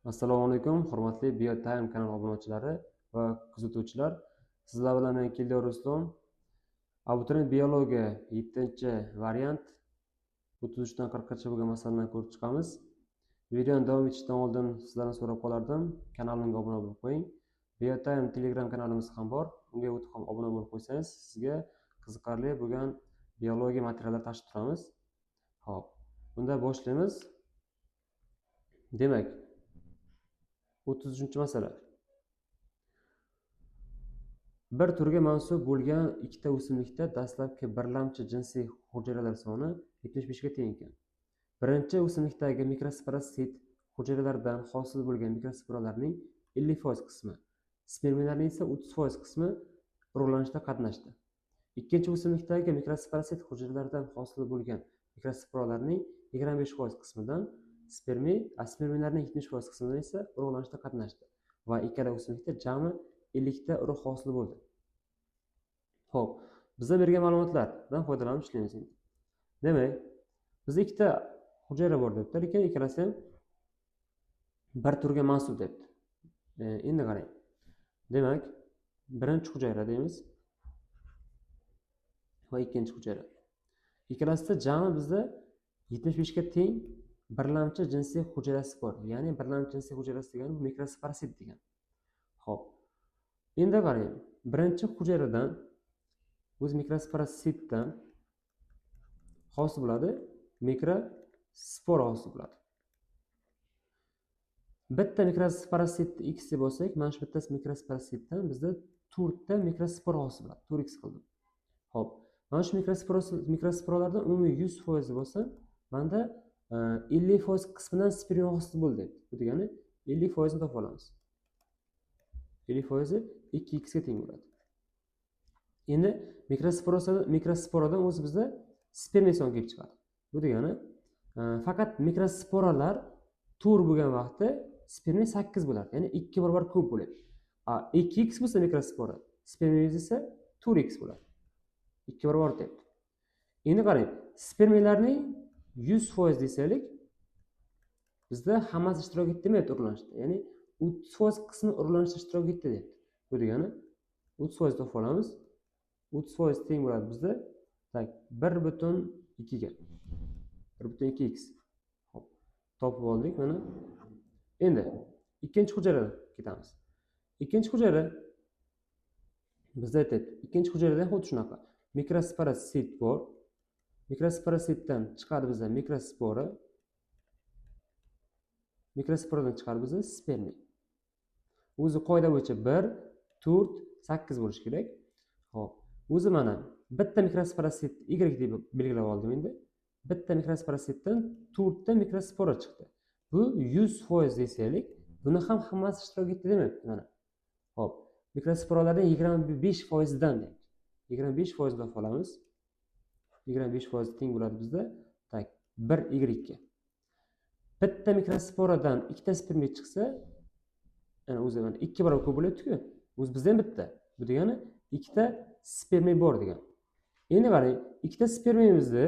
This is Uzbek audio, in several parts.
Assalomu alaykum, hurmatli BioTime kanali obunachilari va kuzatuvchilar. Sizlar bilan men Keldiyor Rustam. Abituriyent biologiya 7-variant 33 dan 40 gacha bo'lgan masalalarni ko'rib chiqamiz. Videoni davom etishdan oldin sizlardan so'rab qolardim, kanalimga obuna bo'lib qo'ying. BioTime Telegram kanalimiz ham bor. Unga o'tib ham obuna bo'lib qo'ysangiz, sizga qiziqarli bo'lgan biologiya materiallar tashib turamiz. Xo'p, bunda boshlaymiz. Demak, 33-masala. Bir turga mansub bo'lgan ikkita o'simlikda dastlabki birlamchi jinsiy hujayralar soni 75 ga teng ekan. Birinchi o'simlikdagi mikrosporosit hujayralardan hosil bo'lgan mikrosporolarning 50% qismi, spermiyalarning esa 30% qismi urug'lanishda qatnashdi. Ikkinchi o'simlikdagi mikrosporosit hujayralardan hosil bo'lgan mikrosporolarning 25% qismidan spermiyalarning 70% qismidan esa urug'lanishda qatnashdi va ikkala o'simlikda jami 50 ta urug' hosil bo'ldi. Xo'p, bizga bergan ma'lumotlardan foydalanib ishlaymiz endi. Demak, bizda ikkita hujayra bor debdi, lekin ikkalasi ham bir turga mansub debdi. Endi qarang. Demak, birinchi hujayra deymiz va ikkinchi hujayra. Ikkalasida jami bizda 75 ga teng birlamchi jinsiy hujayrasi bor. Ya'ni birlamchi jinsiy hujayrasi degani bu mikrosporosit degani. Xo'p. Endi qarang, birinchi hujayradan o'z mikrosporositdan hosil bo'ladi, mikrospora hosil bo'ladi. Bitta mikrosporositni x deb olsak, mana shu bitta mikrosporositdan bizda 4 ta mikrospora hosil bo'ladi. 4x qildim. Xo'p, mana shu mikrosporalardan umumiy 100% bo'lsa, menda 50% qismidan spermiya hosil bo'ldi. Bu degani 50% ni topib olamiz. 50% 2x ga teng bo'ladi. Endi mikrosporadan o'zi bizda spermiya soni kelib chiqadi. Bu degani faqat mikrosporalar 4 bo'lgan vaqtda spermiya 8 bo'ladi. Ya'ni 2 barobar ko'p bo'ladi. 2x bo'lsa mikrospora, spermiya esa 4x bo'ladi. 2 barobar deyapti. Endi qarang, spermiyalarning 100% desaylik, bizda hammasi ishtirok etdi demayapti urug'lanishda. Ya'ni 30% qismi urug'lanishda ishtirok etdi deyapti. Bu degani 30% topib olamiz. 30% teng bo'ladi bizda 1.2 ga. 1.2x. Xo'p, topib oldik mana. Endi ikkinchi hujayraga ketamiz. Ikkinchi hujayra bizda aytayapti. Ikkinchi hujayrada ham xuddi shunaqa. Mikrosporosit bor. Mikrosporositdan chiqadi bizda mikrospora. Mikrosporadan chiqadi bizda spermiya. O'zi qoida bo'yicha 1, 4, 8 bo'lishi kerak. Xo'p, o'zi mana bitta mikrosporosit y deb belgilab oldim endi. Bitta mikrosporositdan 4 ta mikrospora chiqdi. Bu 100% desaylik, buni ham hammasi ishtirok etdi demayapti mana. Xo'p, mikrosporalarning 25% dan deyapti. 25% topib olamiz. 25% teng bo'ladi bizda 1y ga. Bitta mikrosporadan ikkita spermiya chiqsa, ya'ni o'zi mana 2 barobar ko'p bo'layapti-ku. O'zi bizda ham bitta. Bu degani ikkita spermiya bor degan. Endi qarang, ikkita spermiyamizni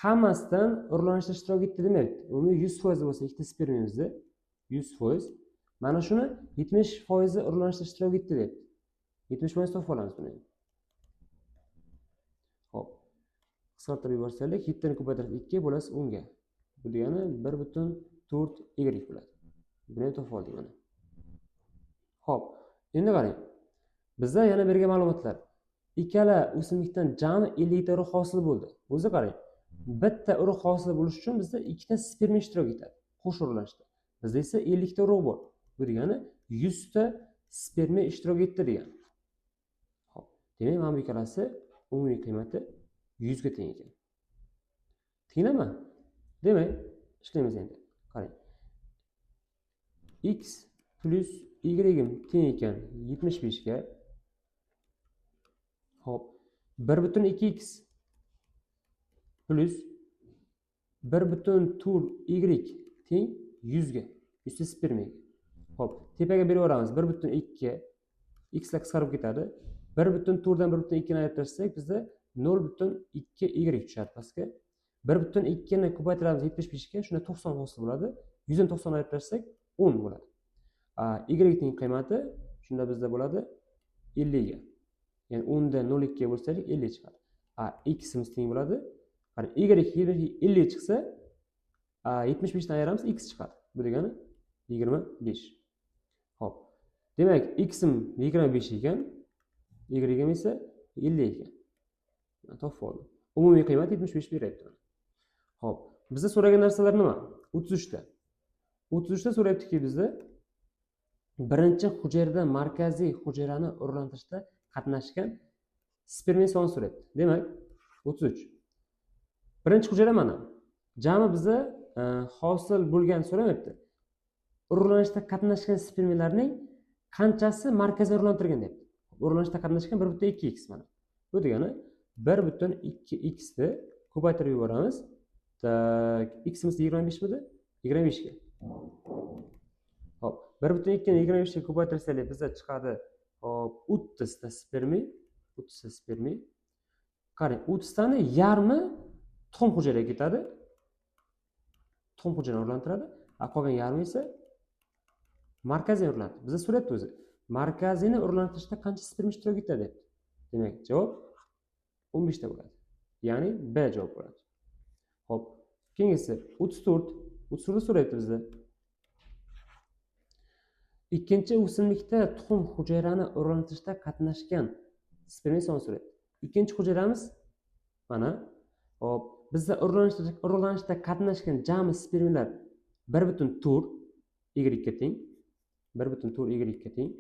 hammasidan urug'lanishda ishtirok etdi demayapti. Umumiy 100% bo'lsa ikkita spermiyamizda 100%, mana shuni 70% urug'lanishda ishtirok etdi deyapti. 70% topib olamiz buni. Xo'p. Qisqartirib yuborsalik, 7 ni ko'paytirib 2 bo'lasi 10 ga. Bu degani 1.4y bo'ladi. Buni topib oldik mana. Xo'p, endi qarang. Bizda yana bergan ma'lumotlar. Ikkala o'simlikdan jami 50 ta urug' hosil bo'ldi. O'zi qarang. Bitta urug' hosil bo'lish uchun bizda ikkita spermiya ishtirok etadi. Qo'sh urug'lanishda. Bizda esa 50 ta urug' bor. Bu degani 100 ta spermiya ishtirok etdi degan. Xo'p, demak, mana bu ikkalasi umumiy qiymati 100 ga teng ekan. Tengmi? Demak, ishlaymiz endi. Qarang. X plus y teng ekan 75 ga. Xo'p, 1.2x plus 1.4y teng 100 ga. 100 spermiya. Xo'p, tepaga berib yuboramiz. 1.2 x lar qisqarib ketadi. 1.4 dan 1.2 ni ayirib tashlasak, bizda 0.2y tushadi pastga. 1.2 ni ko'paytiramiz 75 ga, shunda 90 hosil bo'ladi. 100 ni 90 ayirib tashlasak 10 bo'ladi. Y ning qiymati shunda bizda bo'ladi 50 ga. Ya'ni 10 dan 0 ga bo'lsak 50 chiqadi. X imiz teng bo'ladi. Qarang, y 50 chiqsa, 75 dan ayiramiz, x chiqadi. Bu degani 25. Xo'p. Demak, x im 25 ekan, y im esa 50 ekan. Topib oldim. Umumiy qiymat 75 beryapti. Xo'p, bizda so'ragan narsalar nima? 33 ta. 33 ta so'rayaptiki bizda birinchi hujayradan markaziy hujayrani o'rlantirishda qatnashgan spermiya sonini so'rayapti. Demak, 33. Birinchi hujayra mana. Jami bizda hosil bo'lgan so'ramayapti. O'rlanishda qatnashgan spermiyalarning qanchasi markazga o'rlantirilgan deyapti. O'rlanishda qatnashgan 1.2x mana. Bu degani 1.2x ni ko'paytirib yuboramiz. Tak, x imiz 25 midi? 25 ga. Hop, 1.2 ni 25 ga ko'paytirsak bizda chiqadi, hop, 30 ta spermiy, 30 ta spermiy. Qarang, 30 tani yarmi tuxum hujayraga ketadi. Tuxum hujayrani o'rlantiradi. Qolgan yarmi esa markaziy o'rlantiradi. Bizda so'rayapti o'zi. Markaziyni o'rlantirishda qancha spermiy ishtirok etadi deb. Demak, javob 15 ta bo'ladi. Ya'ni B javob bo'ladi. Hop, keyingisi 34. 34 so'rayapti bizda. Ikkinchi o'simlikda tuxum hujayrani o'rlantirishda qatnashgan spermiya sonini so'rayapti. Ikkinchi hujayramiz mana. Hop, bizda o'rlanishda qatnashgan jami spermiyalar 1.4 y ga teng. 1.4 y ga teng.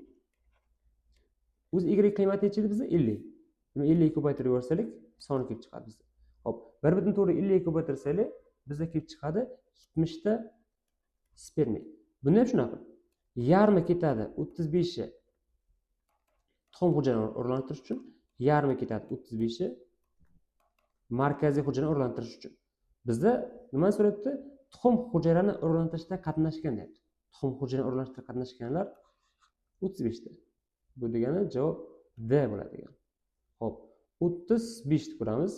O'zi y qiymati necha edi bizda? 50. Demak, 50 ga ko'paytirib yuborsak, soni kelib chiqadi bizda. Hop, 1.4 ni 50 ga ko'paytirsak, bizda kelib chiqadi 70 ta spermiya. Buni ham shunaqa. Yarmi ketadi 35 i tuxum hujayrani o'rlantirish uchun, yarmi ketadi 35 i markaziy hujayrani o'rlantirish uchun. Bizda nima so'rayapti? Tuxum hujayrani o'rlantirishda qatnashgan deyapti. Tuxum hujayrani o'rlantirishda qatnashganlar 35 ta. Bu degani javob D bo'ladi ekan. Xo'p, 35 ni ko'ramiz.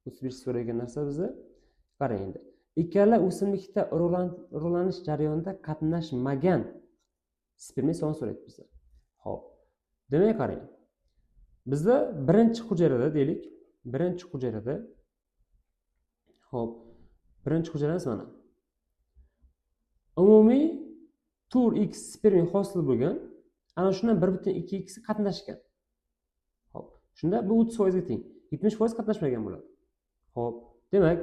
35 so'ragan narsa bizda. Qarang endi. Ikkala o'simlikda urug'lanish jarayonida qatnashmagan spermiya sonini so'rayapti bizda. Xo'p. Demak, qarang. Bizda birinchi hujayrada deylik, birinchi hujayrada xo'p, birinchi hujayramiz mana. Umumiy tur x spermiya hosil bo'lgan, ana shundan 1.2x qatnashgan. Xo'p, shunda bu 30% ga teng. 70% qatnashmagan bo'ladi. Xo'p, demak,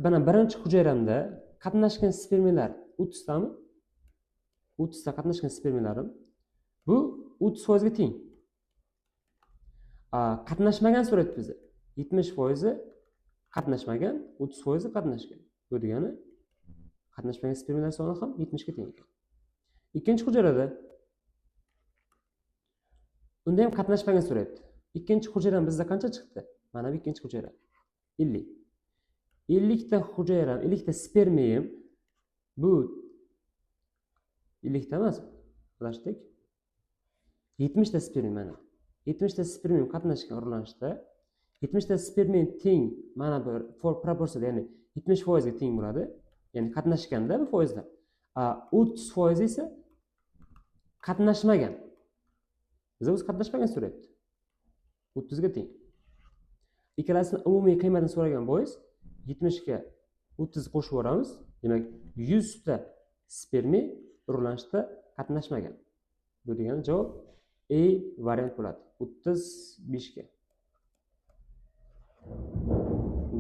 mana birinchi hujayramda qatnashgan spermiyalar 30 tami? 30 ta qatnashgan spermiyalarim bu 30% ga teng. Qatnashmagan so'rayapti bizda. 70% qatnashmagan, 30% qatnashgan. Bu degani qatnashmagan spermiyalar soni ham 70 ga teng ekan. Ikkinchi hujayrada unda ham qatnashmagan so'rayapti. Ikkinchi hujayram bizda qancha chiqdi? Mana bu ikkinchi hujayram 50. 50 ta hujayram, 50 ta spermiyam bu 50 ta emas, bilashdik. 70 ta spermiy mana. 70 ta spermiy qatnashgan o'rlanishda 70 ta spermiy teng mana bir proporsiyada, ya'ni 70% ga teng bo'ladi. Ya'ni qatnashganda bu foizlar. 30% esa qatnashmagan. Bizda o'zi qatnashmagan so'rayapti. 30 ga teng. Ikkalasini umumiy qiymatini so'ragan bois 70 ga 30 qo'shib yuboramiz. Demak, 100 ta spermiy urug'lanishda qatnashmagan. Bu degani javob A variant bo'ladi. 35 ga.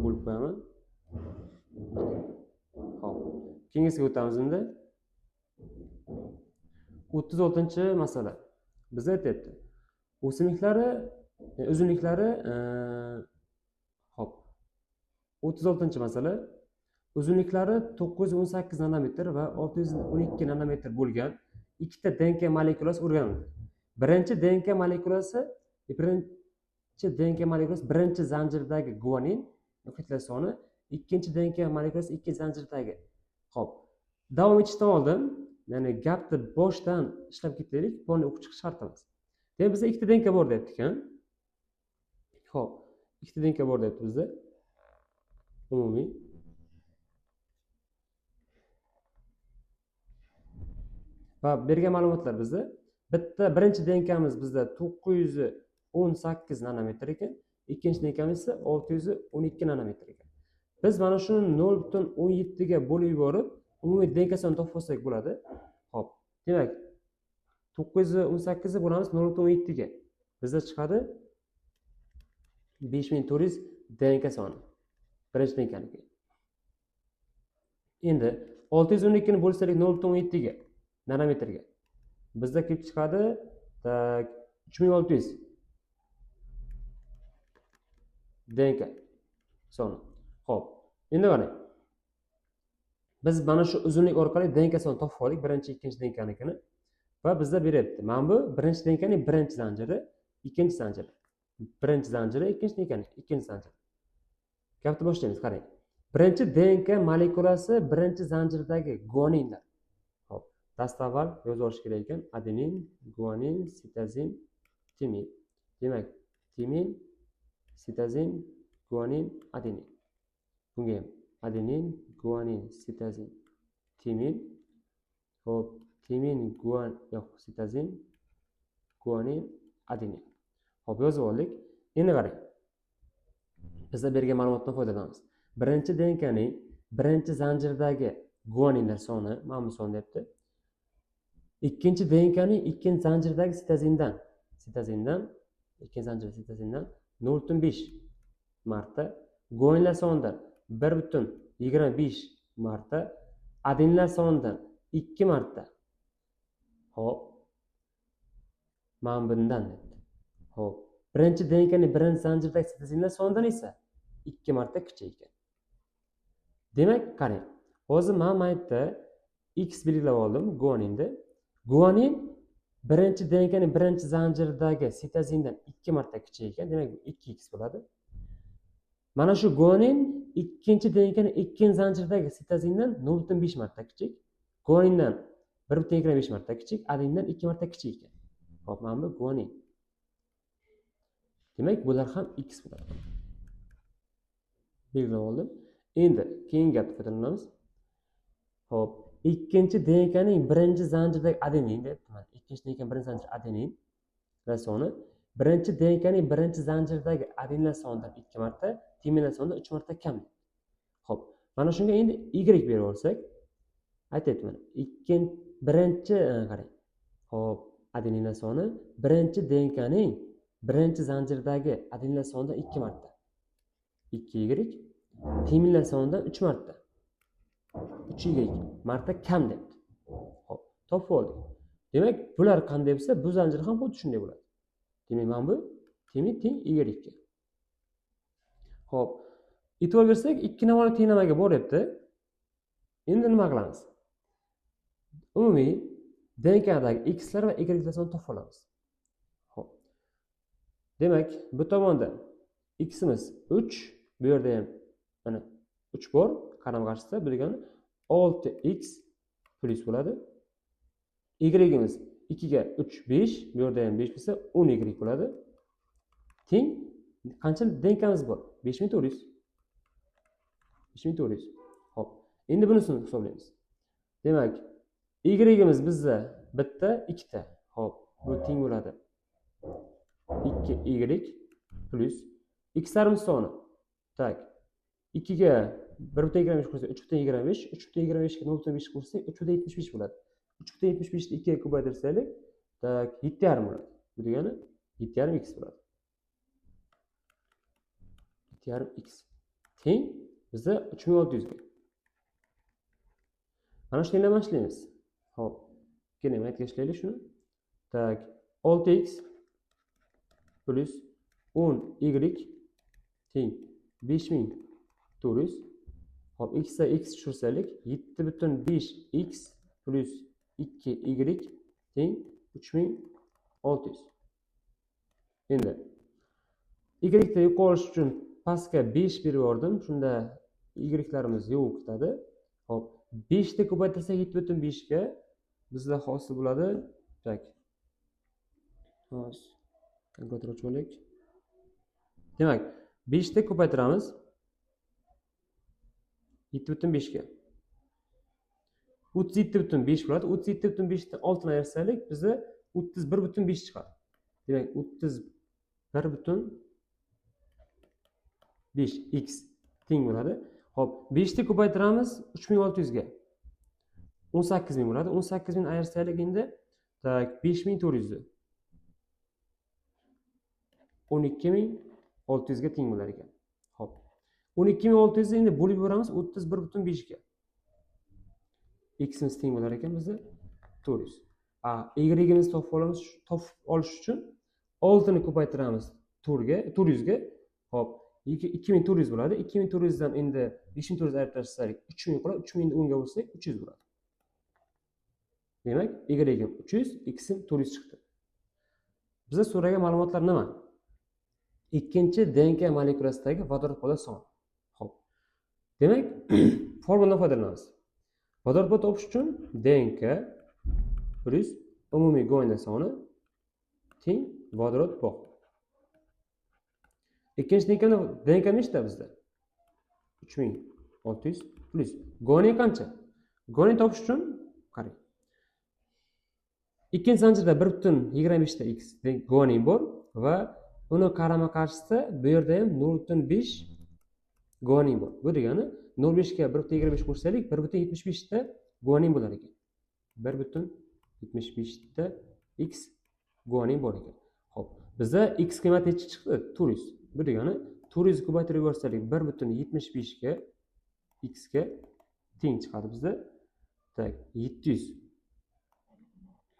Bo'lib qo'yaman. Xo'p. Keyingisiga o'tamiz endi. 36-masala. Bizda aytayapti. O'simliklari uzunliklari hop. 36-masala. Uzunliklari 918 nanometr va 612 nanometr bo'lgan ikkita DNK molekulasi o'rganildi. Birinchi DNK molekulasi birinchi zanjirdagi guanin nuqtalar soni, ikkinchi DNK molekulasi ikkinchi zanjirdagi. Xo'p. Davom etishdan oldin, ya'ni gapni boshdan ishlab ketaylik, buni o'qib chiqish shart emas. Demak, bizda ikkita DNK bor deyapti ekan. Xo'p, ikkita DNK bor deyapti bizda. Umumiy va bergan ma'lumotlar bizda bitta birinchi denkamiz bizda 918 nanometr ekan, ikkinchi denkamiz esa 612 nanometr ekan. Biz mana shuni 0.17 ga bo'lib yuborib, umumiy denk sonini topib olsak bo'ladi. Xo'p, demak 918 ni bo'lamiz 0.17 ga. Bizda chiqadi 5400 denk soni. Birinchi denkaniki. Endi 612 ni bo'lsalik 0.17 ga nanometrga. Bizda kelib chiqadi 3600 denk soni. Xo'p, endi qarang. Biz mana shu uzunlik orqali denk soni topib oldik, birinchi, ikkinchi denkanikini. Va bizda beryapti. Mana bu birinchi denkaning birinchi zanjiri, ikkinchi zanjiri. Birinchi zanjiri, ikkinchi denkaning ikkinchi zanjiri. Gapni boshlaymiz, qarang. Birinchi DNK molekulasi birinchi zanjirdagi guaninlar. Xo'p, dastavval yozib olish kerak ekan. Adenin, guanin, sitozin, timin. Demak, timin, sitozin, guanin, adenin. Bunga ham adenin, guanin, sitozin, timin. Xo'p, timin, guan, yo'q, sitozin, guanin, adenin. Xo'p, yozib oldik. Endi qarang. Bizda bergan ma'lumotdan foydalanamiz. Birinchi DNKning birinchi zanjirdagi guaninlar soni, mana bu son debdi. Ikkinchi DNKning ikkinchi zanjirdagi sitozindan, ikkinchi zanjir sitozindan 0.5 marta, guaninlar sonidan 1.25 marta, adeninlar sonidan 2 marta. Xo'p. Mana bundan debdi. Xo'p. Birinchi DNKning birinchi zanjirdagi sitozinlar sonidan esa 2 marta kuchaygan. Demak, qarang. Hozir men maytda X belgilab oldim guaninda. Guanin birinchi DNKning birinchi zanjiridagi sitozindan 2 marta kuchaygan. Demak, bu 2x bo'ladi. Mana shu guanin ikkinchi DNKning ikkinchi zanjiridagi sitozindan 0.5 marta kichik. Guanindan 1.25 marta kichik, adenindan 2 marta kichik ekan. Xo'p, mana bu guanin. Demak, bular ham X bo'ladi. Belgilab oldim. Endi keyingi gapni foydalanamiz. Xo'p, ikkinchi DNKning birinchi zanjiridagi adenin deyapman. Ikkinchi DNK birinchi zanjir adenin va soni birinchi DNKning birinchi zanjiridagi adeninlar sonidan 2 marta, timinlar sonidan 3 marta kam. Xo'p, mana shunga endi Y berib olsak, aytayapman. Birinchi qarang. Xo'p, adeninlar soni birinchi DNKning birinchi zanjirdagi adeninlar sonidan 2 marta. 2Y, timinlar sonidan 3 marta. 3Y marta kam debdi. Xo'p, topib oldik. Demak, bular qanday bo'lsa, bu zanjir ham xuddi shunday bo'ladi. Demak, mana bu timin teng Y ga. Xo'p, e'tibor bersak, ikki navoni tenglamaga boryapti. Endi nima qilamiz? Umumiy DNKdagi X'lar va Y'lar sonini topib olamiz. Xo'p. Demak, bu tomonda X'imiz 3, bu yerda ham mana 3 bor, qarama qarshisida, bu degani 6x plus bo'ladi. Y'imiz 2 ga 3 5, bu yerda ham 5 bo'lsa 10y bo'ladi. Teng qanchalik DNKmiz bor? 5400. 5400. Xo'p, endi bunisini hisoblaymiz. Demak, Y'imiz bizda bitta, ikkita. Xo'p, bu teng bo'ladi 2y plus x'larimiz soni. Tak. 2 ga 1.25 qo'shsak 3.25, 3.25 ga 0.5 qo'shsak 3.75 bo'ladi. 3.75 ni 2 ga ko'paytirsak, tak 7.5 bo'ladi. Bu degani 7.5x bo'ladi. 7.5x teng bizda 3600 ga. Mana shu tenglamani ishlaymiz. Xo'p, keling aytishlaylik shuni. Tak, 6x plus 10y teng 5400. Hop, x ga x tushirsak 7.5x plus 2y teng 3600. Endi y da yuqorish uchun pastga 5 berib yubordim. Shunda y'larimiz yo'q ketadi. Hop, 5 da ko'paytirsak 7.5 ga bizda hosil bo'ladi. Tak. Hos. Kalkulator olaylik. Demak, 5 da ko'paytiramiz 7.5 ga. 37,5 bo'ladi. 37,5 dan 6 ni ayirsak, bizga 31,5 chiqadi. Demak, 31,5 x teng bo'ladi. Xo'p, 5 ni ko'paytiramiz 3600 ga. 18000 bo'ladi. 18000 ayirsak endi, tak 5400 ni 12600 ga teng bo'lar ekan. Xo'p. 12600 ni endi bo'lib yuboramiz 31,5 ga. X'imiz teng bo'lar ekan bizga 400. Y'imizni topib olish uchun 6 ni ko'paytiramiz 400 ga. Xo'p, 2400 bo'ladi. 2400 dan endi 5400 ayirib tashlasak 3000 qoladi. 3000 ni 10 ga bo'lsak 300 bo'ladi. Demak, Y'im 300, X'im 400 chiqdi. Bizga so'ragan ma'lumotlar nima? Ikkinchi DNK molekulasidagi vodorod soni. Xo'p. Demak, formuladan foydalanamiz. Vodorod topish uchun DNK plus umumiy guanina soni teng vodorod bog'. Ikkinchi DNK nechta bizda? 3600 plus guanin qancha? Guanin topish uchun qarang. Ikkinchi zanjirda 1,25 ta X guanin bor va uni qarama-qarshisida bu yerda ham 0,5 guanin bor. Bu degani 0,5 ga 1,25 qo'shsak 1,75 ta guanin bo'lar ekan. 1,75 ta X guanin bor ekan. Xo'p, bizda X qiymati necha chiqdi? 400. Bu degani 400 ko'paytirib yuborsak 1,75 ga X ga teng chiqadi bizda. Tak, 700.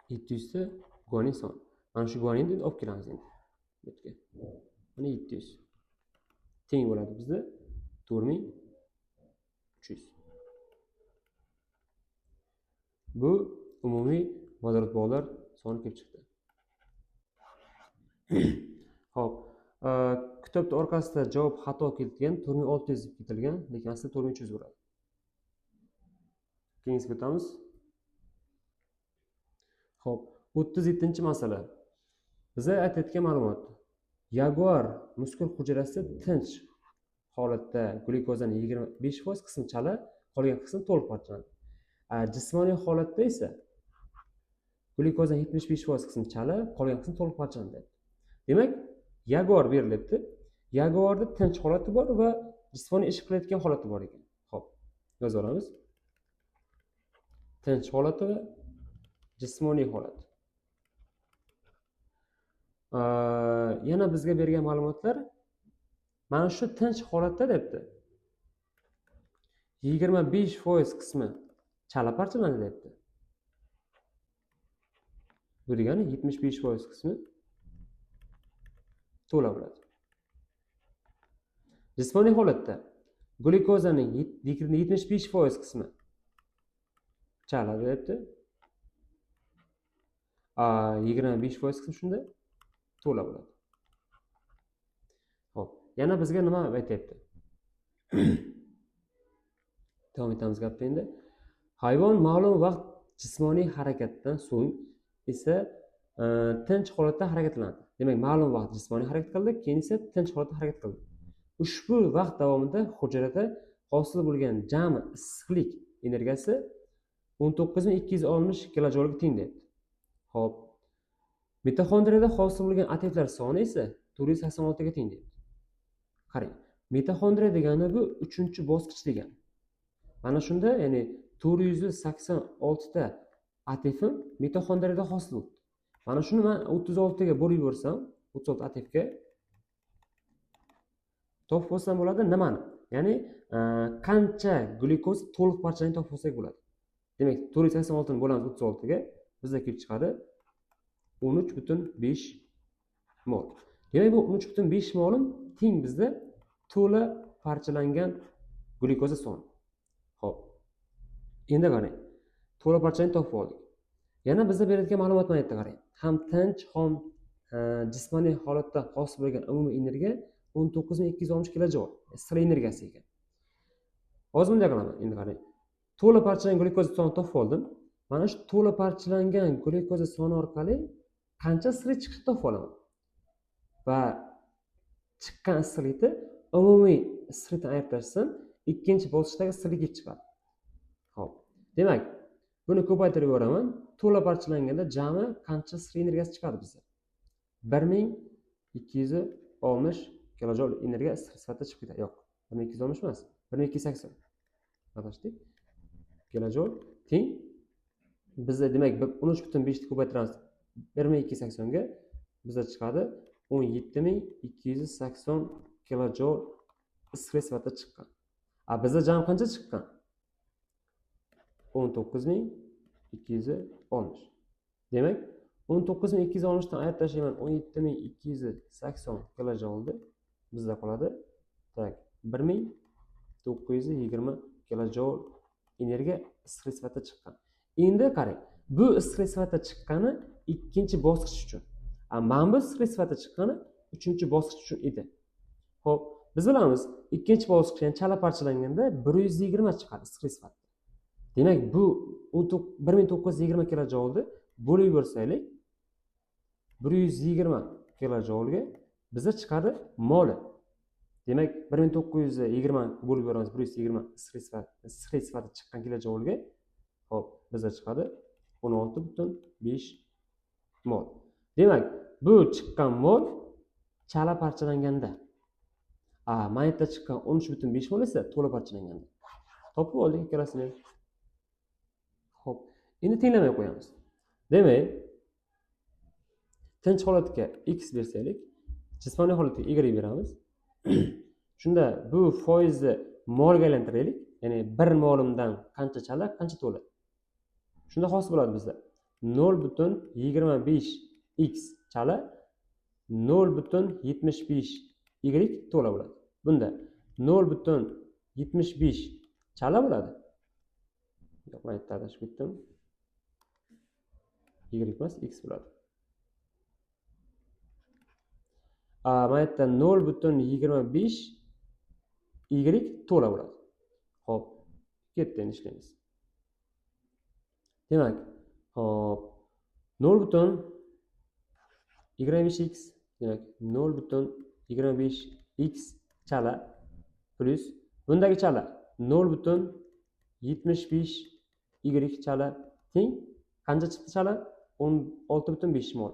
700 ta guanin soni. Mana shu guaninni olib kelamiz endi. Mana 700. Teng bo'ladi bizda 4300. Bu umumiy vodorod bog'lar soni kelib chiqdi. Xo'p, kitobda orqasida javob xato keltirilgan 4600 deb ketilgan, lekin aslida 4300 bo'ladi. Keyingiga o'tamiz. Xo'p, 37-masala. Bizga aytayotgan ma'lumot. Yaguar muskul hujayrasi tinch holatda glyukozani 25% qismi chala, qolgan qismi to'liq parchalanadi. Jismoniy holatda esa glyukozani 75% qismi chala, qolgan qismi to'liq parchalanadi. Demak, Yaguar berilibdi. Yaguarda tinch holati bor va jismoniy ish qilayotgan holati bor ekan. Xo'p, yozib olamiz. Tinch holati va jismoniy holat. Yana bizga bergan ma'lumotlar mana shu tinch holatda debdi. 25% qismi chala parchalanadi debdi. Bu degani 75% qismi to'la bo'ladi. Jismoniy holatda glyukozaning 75% qismi chala debdi. 25% qismi shunda to'la bo'ladi. Xo'p, yana bizga nima aytayapti? Davom etamiz gapni endi. Hayvon ma'lum vaqt jismoniy harakatdan so'ng esa tinch holatda harakatlanadi. Demak, ma'lum vaqt jismoniy harakat qildi, keyin esa tinch holatda harakat qildi. Ushbu vaqt davomida hujrada hosil bo'lgan jami issiqlik energiyasi 19260 kilojulga teng deyapti. Xo'p. Mitoxondriyada hosil bo'lgan atomlar soni esa 486 ga teng deyapti. Qarang, mitoxondriya degani bu 3-bosqich degani. Mana shunda, ya'ni 486 ta atom mitoxondriyada hosil bo'ldi. Mana shuni men 36 ga bo'lib yuborsam, 36 atomga topib olsam bo'ladi nimani? Ya'ni qancha glyukoz to'liq parchalangan topib olsak bo'ladi. Demak, 486 ni bo'lamiz 36 ga, bizga kelib chiqadi 13,5 mol. Demak, bu 13,5 molim teng bizda to'la parchalangan glyukoza soni. Xo'p. Endi qarang. To'la parchalangan topib oldik. Yana bizga berilgan ma'lumotni aytdi qarang. Ham tinch, ham jismoniy holatda hosil bo'lgan umumiy energiya 19260 kilojoul. Issiq energiyasi ekan. Hozir bunday qilaman. Endi qarang. To'la parchalangan glyukoza sonini topib oldim. Mana shu to'la parchalangan glyukoza soni orqali qancha issiqlik chiqishini topib olaman. Va chiqqan issiqlikni umumiy issiqlikdan ayirib tashlasam, ikkinchi bosqichdagi issiqlik chiqadi. Xo'p. Demak, Buni ko'paytirib yuboraman. To'la parchalanganda jami qancha sir energiyasi chiqadi bizda? 1260 kilojoul energiya sir sifatida chiqib ketadi. Yo'q, 1260 emas, 1280. Adashdik. Kilojoul teng bizda demak 13.5 ni ko'paytiramiz 1280 ga bizda chiqadi 17280 kilojoul issiqlik sifatida chiqqan. Bizda jami qancha chiqqan? 19260. Demak, 19260 dan ayirib tashlayman 17280 kilojoulni bizda qoladi. Tak, 1920 kilojoul energiya issiqlik sifatida chiqqan. Endi qarang, bu issiqlik sifatida chiqqani ikkinchi bosqich uchun. Mana bu issiqlik sifatida chiqqani uchinchi bosqich uchun edi. Xo'p, biz bilamiz, ikkinchi bosqich, ya'ni chala parchalanganda 120 chiqadi issiqlik sifatida. Demak, bu 1920 kilojoulni bo'lib yuborsaylik, 120 kilojoulga bizga chiqadi moli. Demak, 1920 bo'lib yuboramiz 120 issiqlik sifatida chiqqan kilojoulga. Xo'p, bizga chiqadi 16.5 mol. Demak, bu chiqqan mol chala parchalanganda. Mana yerda chiqqan 13.5 mol esa to'la parchalanganda. Topib oldik ikkalasini. Xo'p, endi tenglamay qo'yamiz. Demak, tinch holatga x bersaylik, jismoniy holatga y beramiz. Shunda bu foizni molga aylantiraylik. Ya'ni 1 molimdan qancha chala, qancha to'la. Shunda hosil bo'ladi bizda. 0.25 x chala, 0.75 y to'la bo'ladi. Bunda 0.75 chala bo'ladi. Yo'q, men adashib ketdim. Y emas, x bo'ladi. Mana yerda 0.25 y to'la bo'ladi. Xo'p, ketdi, endi ishlaymiz. Demak, hop 0.25x, demak 0.25x chala plus bundagi chala 0.75 y chala teng qancha chiqdi chala? 16.5 mol.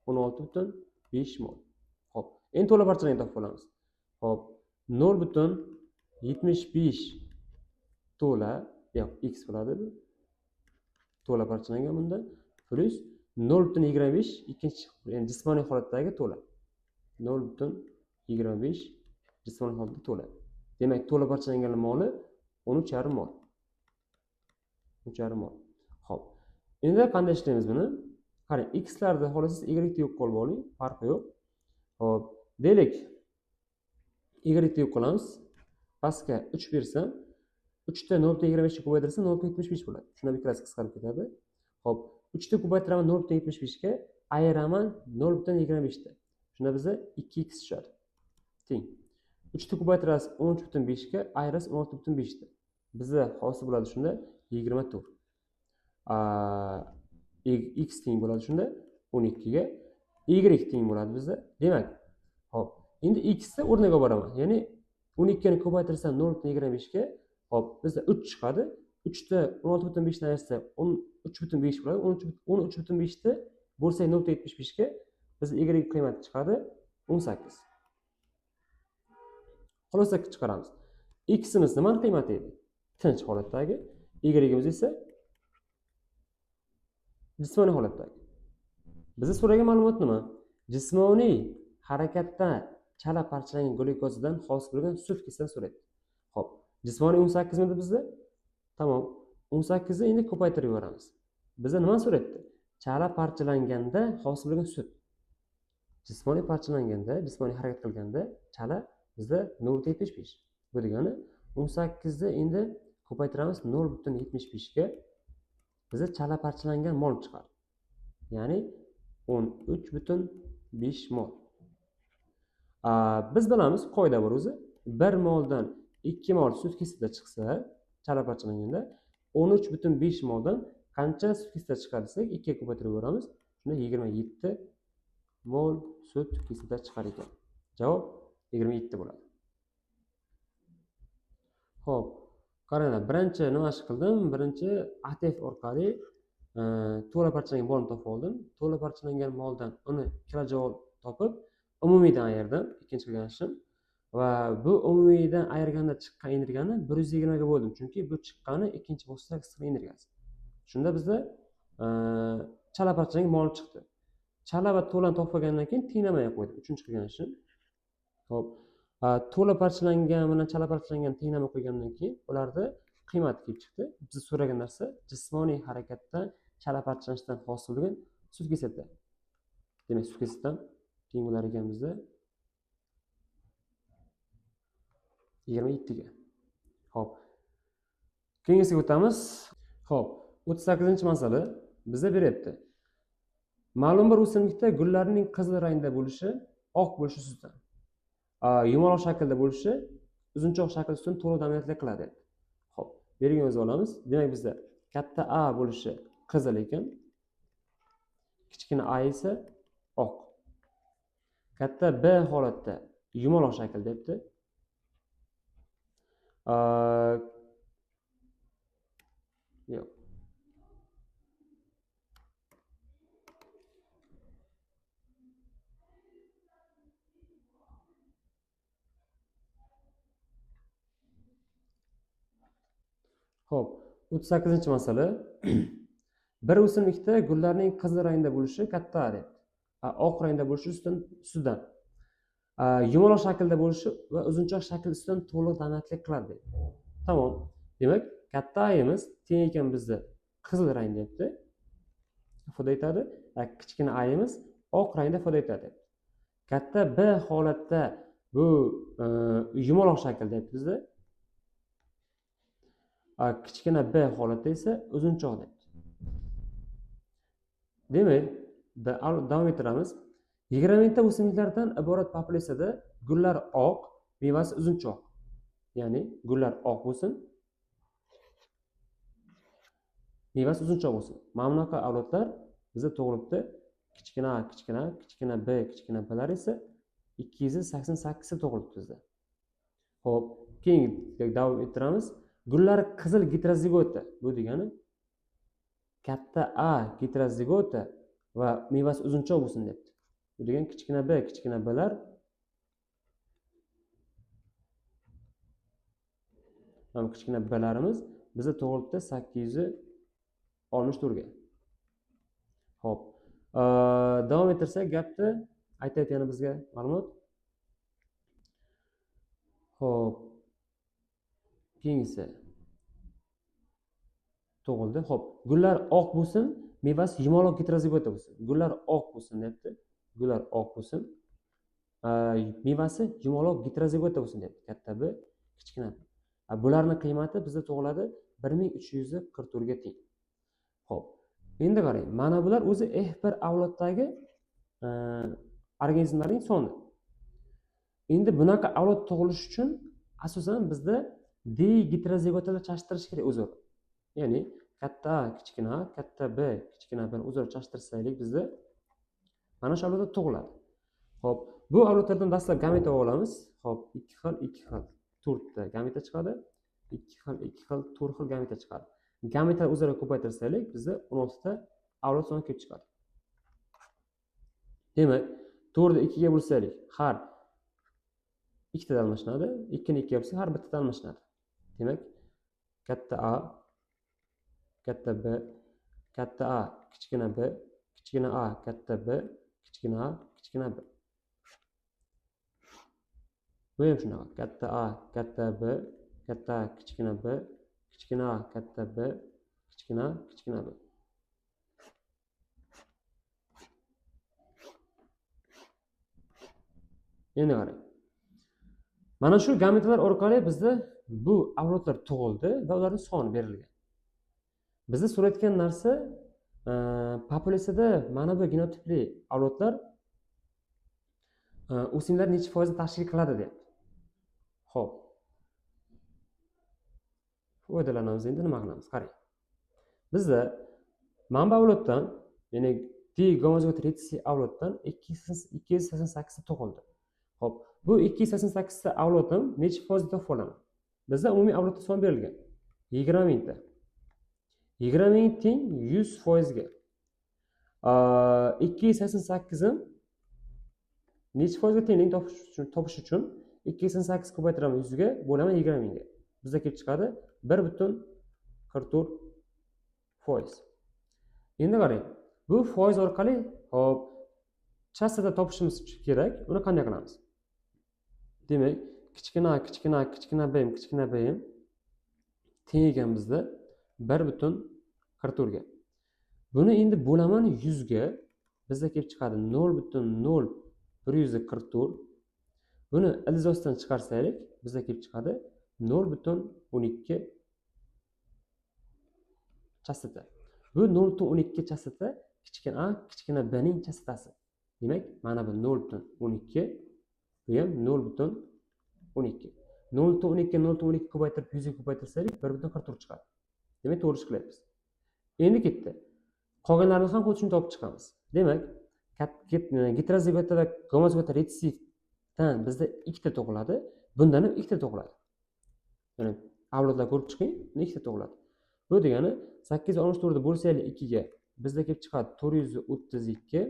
16.5 mol. Hop, endi to'la parchalarni topib olamiz. Hop, 0.75 to'la, yo'q, x bo'ladi bu. To'la parchalangan bunda plus 0.25 ikkinchi, ya'ni jismoniy holatdagi to'la. 0.25 jismoniy holatda to'la. Demak, to'la parchalangan moli 13.5 mol. 3.5 mol. Xo'p. Endi qanday ishlaymiz buni? Qarang, x larni xohlasangiz y ni yo'q qilib oling, farqi yo'q. Xo'p, deylik y ni yo'q qilamiz. Pastga 3 bersam, 3 ta 0.25 ni ko'paytirsam 0.75 bo'ladi. Shunda ikkalasi qisqarib ketadi. Xo'p, 3 ta ko'paytiraman 0.75 ga, ayiraman 0.25 ta. Shunda bizga 2x tushadi. Teng. 3 ta ko'paytirasiz 13.5 ga, ayirasiz 16.5 ta. Bizga hosil bo'ladi shunda 24. X teng bo'ladi shunda 12 ga, y teng bo'ladi bizda. Demak, hop, endi x ni o'rniga boraman. Ya'ni 12 ni ko'paytirsam 0.25 ga, hop, bizda 3 chiqadi. 3 ta 16.5 dan ayirsa 13.5 bo'ladi. 13.5 ta bo'lsa 0.75 ga biz y qiymati chiqadi 18. Xulosa chiqaramiz. X imiz nima qiymati edi? Tinch holatdagi, y imiz esa jismoniy holatdagi. Bizga so'ragan ma'lumot nima? Jismoniy harakatda chala parchalangan glyukozdan hosil bo'lgan sut kislotani so'raydi. Xo'p, jismoniy 18 midi bizda? Tamom. 18 ni endi ko'paytirib yuboramiz. Bizda nima so'raydi? Chala parchalanganda hosil bo'lgan sut. Jismoniy parchalanganda, jismoniy harakat qilganda chala bizda 0.75. Bu degani 18 ni endi ko'paytiramiz 0.75 ga. Bizda chala parchalangan mol chiqadi. Ya'ni 13.5 mol. Biz bilamiz, qoida bor o'zi. 1 moldan 2 mol sut kislota chiqsa, chala parchalanganda 13.5 moldan qancha sut kislota chiqadi desak, 2 ga ko'paytirib yuboramiz. Shunda 27 mol sut kislota chiqar ekan. Javob 27 bo'ladi. Xo'p, qaranglar, birinchi nima ish qildim? Birinchi ATF orqali to'la parchalangan molni topib oldim. To'la parchalangan moldan uni kilojavob topib, umumiydan ayirdim. Ikkinchi qilgan ishim. Va bu umumiydan ayirganda chiqqan energiyani 120 ga bo'ldim. Chunki bu chiqqani ikkinchi bosqichda qisqa energiyasi. Shunda bizda chala parchalangan mol chiqdi. Chala va to'lani topib olgandan keyin tenglamay qo'ydim. Uchinchi qilgan ishim. Xo'p, to'la parchalangan bilan chala parchalangan tenglamay qo'ygandan keyin ularni qiymati kelib chiqdi. Biz so'ragan narsa jismoniy harakatdan chala parchalanishdan hosil bo'lgan sut kesati. Demak, sut kesatidan teng bo'lar ekan bizda 27 ga. Xo'p. Keyingisiga o'tamiz. Xo'p, 38-masala bizga beryapti. Ma'lum bir o'simlikda gullarning qizil rangda bo'lishi, oq bo'lishi ustidan yumaloq shaklda bo'lishi uzunchoq shakl ustidan to'liq dominantlik qiladi. Xo'p, belgini yozib olamiz. Demak, bizda katta A bo'lishi qizil ekan, kichkina a esa oq. Katta B holatda yumaloq shakl debdi. Yo'q. Xo'p, 38-masala. Bir o'simlikda gullarning qizil rangda bo'lishi katta A deb. Oq rangda bo'lishi ustidan yumaloq shaklda bo'lishi va uzunchoq shakl ustidan to'liq dominantlik qiladi. Tamom. Demak, katta A'imiz teng ekan bizda qizil rang debdi. Ifoda etadi. Kichkina A'imiz oq rangda ifoda etadi. Katta B holatda bu yumaloq shakl debdi bizda. Kichkina B holatda esa uzunchoq debdi. Demak, davom ettiramiz. 20 ta o'simliklardan iborat populyatsiyada gullar oq, mevasi uzunchoq. Ya'ni gullar oq bo'lsin, mevasi uzunchoq bo'lsin. Mana bunaqa avlodlar bizda tug'ilibdi. Kichkina A, kichkina B, kichkina B'lar esa 288 ta tug'ilibdi bizda. Xo'p, keyin davom ettiramiz. Gullar qizil gitrozigota. Bu degani katta A gitrozigota va mevasi uzunchoq bo'lsin debdi. Bu degan kichkina B, kichkina B'lar mana kichkina B'larimiz bizda tug'ilibdi 864 ga. Xo'p. Davom ettirsak gapni, aytayotgan yana bizga ma'lumot. Xo'p. Keyingisi tug'ildi. Xo'p, gullar oq bo'lsin, mevasi yumaloq gitrozigota bo'lsin. Gullar oq bo'lsin debdi. Gullar oq bo'lsin. Mevasi yumaloq gitrozigota bo'lsin debdi. Katta B, kichkina B. Bularning qiymati bizda tug'iladi 1344 ga teng. Xo'p. Endi qarang, mana bular o'zi F1 avloddagi organizmlarning soni. Endi bunaqa avlod tug'ilishi uchun asosan bizda digitrozigotalar chashtirish kerak o'zaro. Ya'ni katta A, kichkina A, katta B, kichkina B o'zaro chashtirsak bizda mana shu avlodda tug'iladi. Xo'p, bu avlodlardan dastlab gameta olamiz. Xo'p, 2 xil, 4 ta gameta chiqadi. 2 xil, 4 xil gameta chiqadi. Gametalar o'zaro ko'paytirsak bizda 16 ta avlod soni kelib chiqadi. Demak, 4 ni 2 ga bo'lsak, har ikkitadan almashinadi. 2 ni 2 ga bo'lsak, har bittadan almashinadi. Demak, katta A, katta B, katta A, kichkina B, kichkina A, katta B, kichkina A, kichkina B. Bu ham shunaqa. Katta A, katta B, katta A, kichkina B, kichkina A, katta B, kichkina A, kichkina B. Endi qarang. Mana shu gametalar orqali bizda bu avlodlar tug'ildi va ularning soni berilgan. Bizda so'rayotgan narsa populyatsiyada mana bu genotipli avlodlar o'simliklar necha foizni tashkil qiladi deyapti. Xo'p. Foydalanamiz endi nima qilamiz? Qarang. Bizda manba avloddan, ya'ni D-gomozigot retsessiv avloddan 288 ta tug'ildi. Xo'p, bu 288 ta avloddan necha foizni topib olamiz? Bizda umumiy avlodlar soni berilgan. 20 mingta. 20 ming teng 100%ga. 288 im necha foizga tengligini topish uchun 288 ko'paytiraman 100 ga, bo'laman 20 mingga. Bizda kelib chiqadi 1,44%. Endi qarang, bu foiz orqali hop chassada topishimiz kerak. Uni qanday qilamiz? Demak, kichkina birim teng ekan bizda 1,44 ga. Buni endi bo'laman 100 ga. Bizda kelib chiqadi 0,0144. Buni ildiz chiqarsaylik, bizda kelib chiqadi 0,12 chastata. Bu 0,12 chastata kichkina b ning chastasi. Demak, mana bu 0,12, bu ham 0,12. 0,12 ko'paytirib 100 ga ko'paytirsaylik 1,44 chiqadi. Demak, to'g'ri ish qilyapmiz. Endi ketdi. Qolganlarini ham xuddi shuni topib chiqamiz. Demak, heterozigot va gomozigot retsessivdan bizda ikkita tug'iladi, bundan ham ikkita tug'iladi. Ya'ni avlodlar ko'rib chiqing, ikkita tug'iladi. Bu degani 864 ni bo'lsaylik 2 ga, bizda kelib chiqadi 432.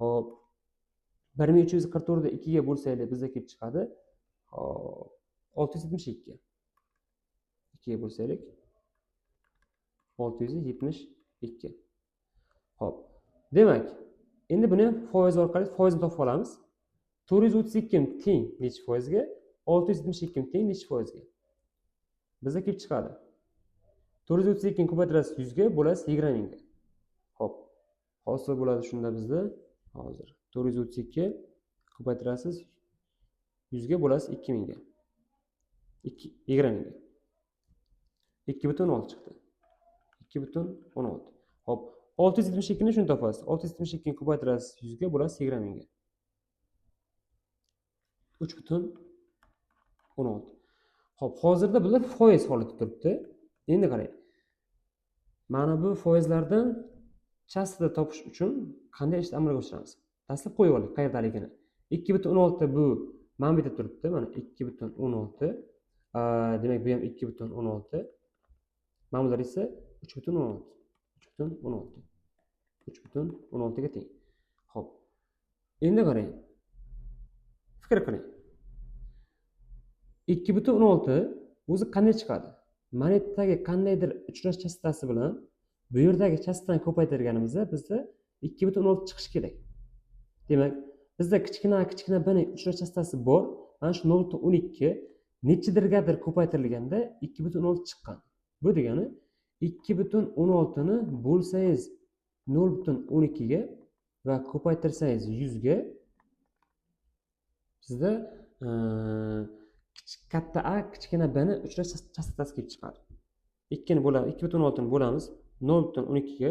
Hop 1344 ni 2 ga bo'lsaylik bizda kelib chiqadi 672. 2 ga bo'lsaylik 672. Hop. Demak, endi buni foiz orqali foizni topib olamiz. 432 teng necha foizga? 672 teng necha foizga? Bizga kelib chiqadi. 432 ko'paytirasiz 100 ga, bo'lasiz 20 mingga. Hop. Hosil bo'ladi shunda bizda hozir 432 ko'paytirasiz 100 ga, bo'lasiz 2 mingga. 20 mingga. 2,16 chiqdi. 2,16. Hop. 672 ni shuni topasiz. 672 ko'paytirasiz 100 ga, bo'lasiz 20 mingga. 3,16. Hop, hozirda bular foiz holatda turibdi. Endi qarang. Mana bu foizlardan chastata topish uchun qanday ishni amalga oshiramiz? Dastlab qo'yib olaylik qayerdaligini. 2,16 bu mana bu yerda turibdi. Mana 2,16. Demak, bu ham 2,16. Mana bular esa 3,16. 3,16 ga teng. Xo'p. Endi qarang. Fikr qiling. 2,16 o'zi qanday chiqadi? Monetadagi qandaydir uchrash chastasi bilan bu yerdagi chastani ko'paytirganimizda bizda 2,16 chiqish kerak. Demak, bizda kichkina b ning uchrash chastasi bor. Mana shu 0,12 nechidirgadir ko'paytirilganda 2,16 chiqqan. Bu degani 2,16 ni bo'lsangiz 0,12 ga va ko'paytirsangiz 100 ga bizda katta a kichkina b ni uchrash chastasi kelib chiqadi. 2 ni bo'lamiz, 2,16 ni bo'lamiz 0,12 ga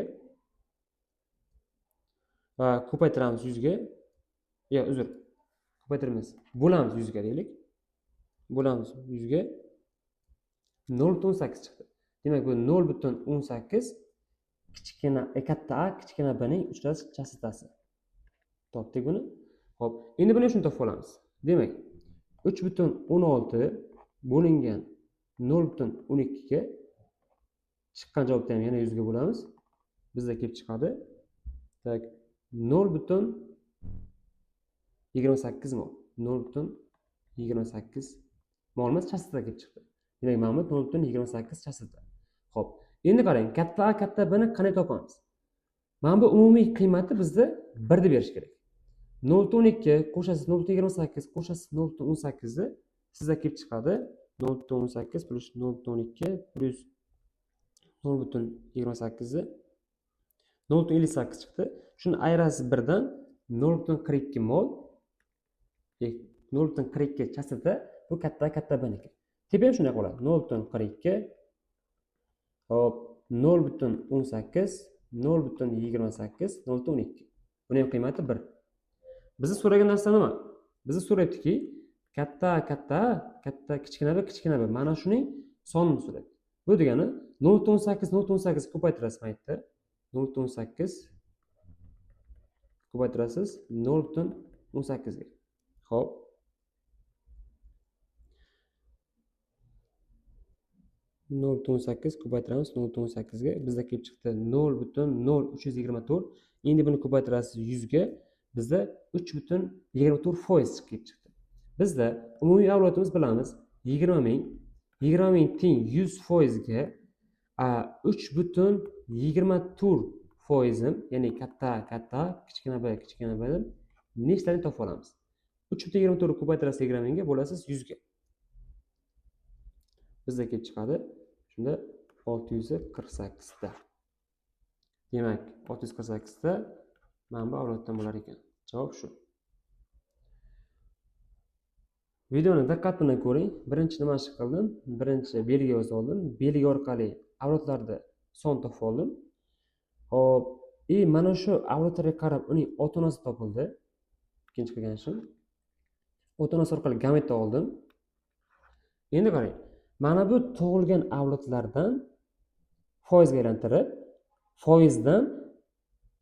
va ko'paytiramiz 100 ga. Yo, uzr. Ko'paytiramiz. Bo'lamiz 100 ga deylik. Bo'lamiz 100 ga 0,18 chiqdi. Demak, bu 0,18 katta a kichkina b ning uchrash chastasi. Topdik buni. Xo'p, endi buni shuni topib olamiz. Demak, 3,16 bo'lingan 0,12 ga chiqqan javobni ham yana 100 ga bo'lamiz. Bizda kelib chiqadi. Tak 0,28 mol. 0,28 molimiz chastata kelib chiqdi. Demak, mana bu 0,28 chastata. Xo'p, endi qarang, katta a katta b ni qanday topamiz? Mana bu umumiy qiymati bizda 1 deb berish kerak. 0,12 qo'shasiz 0,28 qo'shasiz 0,18 ni sizga kelib chiqadi. 0,18 plus 0,12 plus 0,28 ni 0,58 chiqdi. Shuni ayirasiz 1 dan 0,42 mol. 0,42 chastata bu katta b niki. Tepa ham shunday bo'ladi. 0,42 hop 0,18 0,28 0,12. Buning ham qiymati 1. Bizni so'ragan narsa nima? Bizni so'rayaptiki, katta kichkina b mana shuning sonini so'rayapti. Bu degani 0,18 ko'paytirasiz maytda. 0,18 ko'paytirasiz 0,18 ga. Xo'p. 0,18 ko'paytiramiz 0,18 ga. Bizda kelib chiqdi 0,0324. Endi buni ko'paytirasiz 100 ga. Bizda 3,24% chiqib chiqdi. Bizda umumiy avlodimiz bilamiz 20 ming. 20 ming teng 100% ga 3,24%, ya'ni katta, kichkina b deb nechtani topib olamiz. 3,24 ko'paytirasiz 20 mingga bo'lasiz 100 ga. Bizda kelib chiqadi. Shunda 648 ta. Demak, 648 ta manba avloddan bo'lar ekan. Javob shu. Videoni diqqat bilan ko'ring. Birinchi nima ish qildim? Birinchi belgi yozib oldim. Belgi orqali avlodlarni son topib oldim. Hop, mana shu avlodlarga qarab uning ota-onasi topildi. Ikkinchi qilgan ishim. Ota-onasi orqali gametni oldim. Endi qarang. Mana bu tug'ilgan avlodlardan foizga aylantirib, foizdan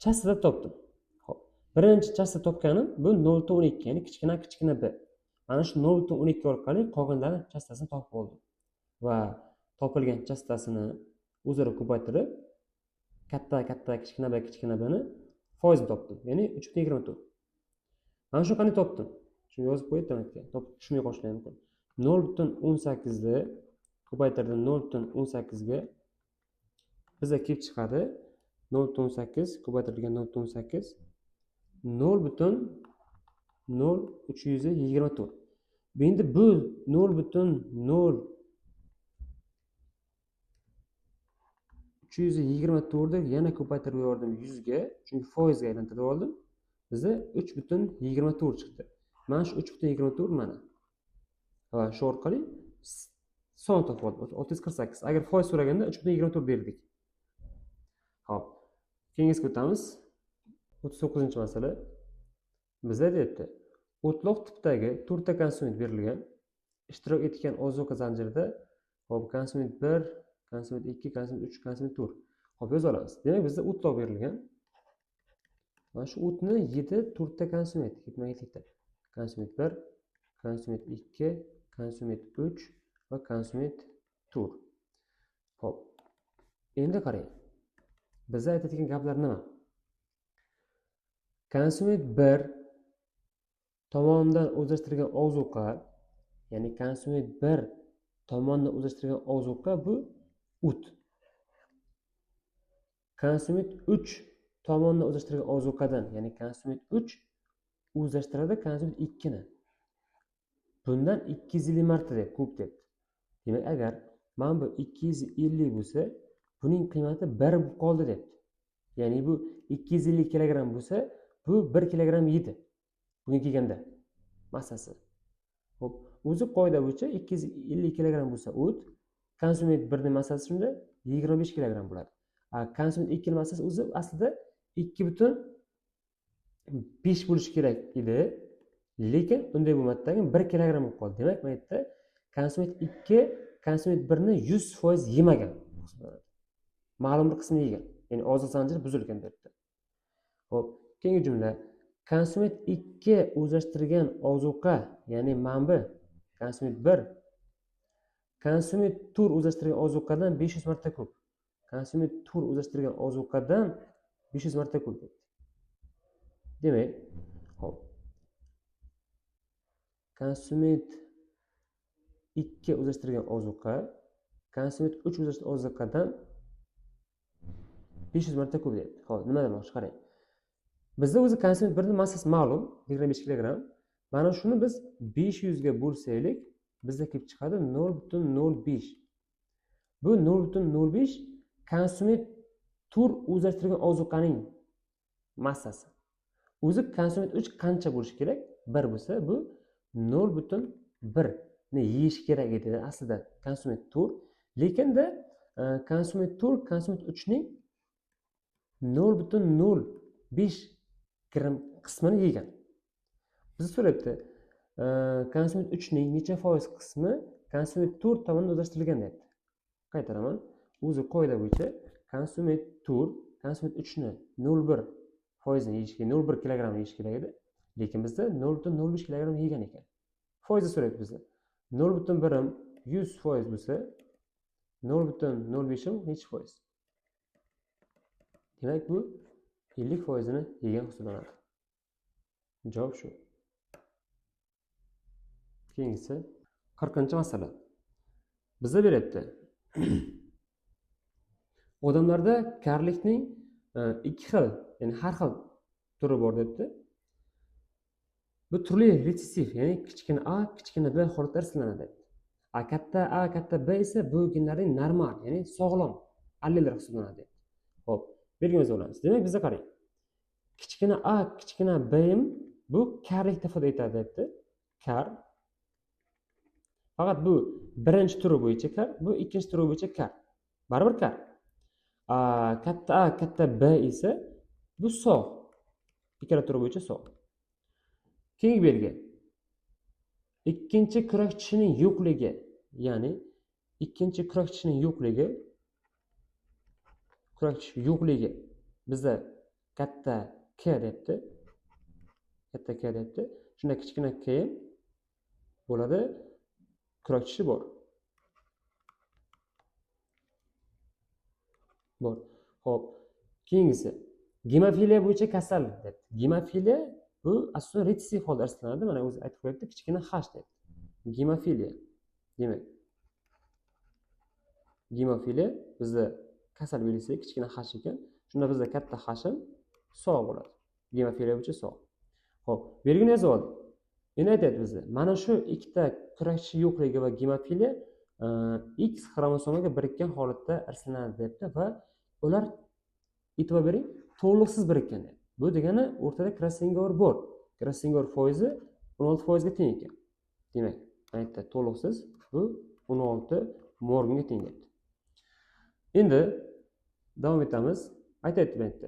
chastada topdim. Hop. Birinchi chasta topganim bu 0,12, ya'ni kichkina b. Mana shu 0,12 orqali qolganlarning chastasini topib oldim. Va topilgan chastasini o'zaro ko'paytirib, katta, kichkina bni foizini topdim. Ya'ni 3,24. Mana shu qanday topdim? Shuni yozib qo'yib demakki, tushunmay qolishlari mumkin. 0,18 ni ko'paytirdim 0,18 ga. Bizga kelib chiqadi 0,18 ko'paytirilgan 0,18 0,0324. Endi bu 0,0324 ni yana ko'paytirib yubordim 100 ga, chunki foizga aylantirib oldim. Bizda 3,24 chiqdi. Mana shu 3,24 mana. Va shu orqali son topib oldim. 648. Agar foiz so'raganda 3,24 derdik. Xo'p. Keyingisiga o'tamiz. 39-masala. Bizda deyapti. O'tloq tipdagi 4 ta konsument berilgan. Ishtirok etgan ozuqa zanjirida hop konsument 1, konsument 2, konsument 3, konsument 4. Hop yoza olamiz. Demak bizda o'tloq berilgan. Mana shu o'tni yedi 4 ta konsument ketma-ketlikda. Konsument 1, konsument 2, konsument 3 va konsument 4. Hop. Endi qarang. Bizga aytadigan gaplar nima? Konsument 1 tomonidan o'zlashtirilgan ozuqa, ya'ni konsument 1 tomonidan o'zlashtirilgan ozuqa bu o't. Konsument 3 tomonidan o'zlashtirilgan ozuqadan, ya'ni konsument 3 o'zlashtiradi konsument 2 ni. Bundan 250 marta deb ko'p debdi. Demak, agar mana bu 250 bo'lsa, buning qiymati 1 bo'lib qoldi debdi. Ya'ni bu 250 kilogramm bo'lsa, bu 1 kilogramm yedi. Bunga kelganda massasi. Xo'p, o'zi qoida bo'yicha 250 kilogramm bo'lsa o't, konsument 1 ning massasi shunda 25 kilogramm bo'ladi. Konsument 2 ning massasi o'zi aslida 2,5 bo'lishi kerak edi. Lekin unday bo'lmadi, 1 kilogramm bo'lib qoldi. Demak, bu yerda konsument 2 konsument 1 ni 100% yemagan. Ma'lum bir qismini yegan. Ya'ni ozuqa zanjiri buzilgan debdi. Xo'p, keyingi jumla. Konsument 2 o'zlashtirgan ozuqa, ya'ni manba konsument 1 konsument 4 o'zlashtirgan ozuqadan 500 marta ko'p. Konsument 4 o'zlashtirgan ozuqadan 500 marta ko'p debdi. Demak, hop. Konsument 2 o'zlashtirgan ozuqa konsument 3 o'zlashtirgan ozuqadan 500 marta ko'p deyapti. Xo'p, nima demoqchi qarang. Bizda o'zi konsument 1 ning massasi ma'lum, 25 kilogramm. Mana shuni biz 500 ga bo'lsaylik, bizda kelib chiqadi 0,05. Bu 0,05 konsument 4 o'zlashtirgan ozuqaning massasi. O'zi konsument 3 qancha bo'lishi kerak? 1 bo'lsa, bu 0,1 ni yeyish kerak edi aslida konsument 4. Lekinde konsument 4 konsument 3 ning 0,05 gram qismini yegan. Biz so'rayapti, konsument 3 ning necha foiz qismi konsument 4 tomonidan o'zlashtirilgan deyapti. Qaytaraman. O'zi qoida bo'yicha konsument 4 konsument 3 ni 0,1 foizini yeyish kerak, 0,1 kilogramm yeyish kerak edi. Lekin bizda 0,05 kilogramm yegan ekan. Foizni so'rayapti bizda. 0,1 100% bo'lsa, 0,05 Demak, bu 50%ni yegan hisoblanadi. Javob shu. Keyingisi 40-masala. Bizda beryapti. Odamlarda karlikning ikki xil, ya'ni har xil turi bor debdi. Bu turli retsessiv, ya'ni kichkina a, kichkina b holatlar hisoblanadi. Katta A, katta B esa bu genlarning normal, ya'ni sog'lom allellar hisoblanadi. Xo'p, belgimizni olamiz. Demak, bizga qarang. Kichkina A, kichkina B bu karlikni ifoda etadi debdi. Kar. Faqat bu birinchi turi bo'yicha kar, bu ikkinchi turi bo'yicha kar. Baribir kar. Katta A, katta B esa bu sog'. Ikkala turi bo'yicha sog'. Keyingi belgi. Ikkinchi kurakchishining yo'qligi, ya'ni ikkinchi kurakchishining yo'qligi bizda katta K debdi. Katta K debdi. Shunda kichkina K bo'ladi, kurakchishi bor. Xo'p, keyingisi gemofiliya bo'yicha kasal debdi. Gemofiliya bu asosan retsessiv holda hisoblanadi. Mana o'zi aytib qo'yapti, kichkina H debdi. Gemofiliya. Demak, gemofiliya bizda kasal belgisi kichkina H ekan. Shunda bizda katta H ham sog' bo'ladi. Gemofiliya bo'yicha sog'. Xo'p, belgini yozib oldik. Endi aytayapti bizga, mana shu ikkita kurakchi yo'qligi va gemofiliya X xromosomaga birikkan holatda irslanadi debdi va ular, e'tibor bering, to'liqsiz birikkan debdi. Bu degani o'rtada krassengovor bor. Krassengovor foizi 16% ga teng ekan. Demak, aytdi to'liqsiz bu 16 morganga teng debdi. Endi davom etamiz. Aytayapti aytdi.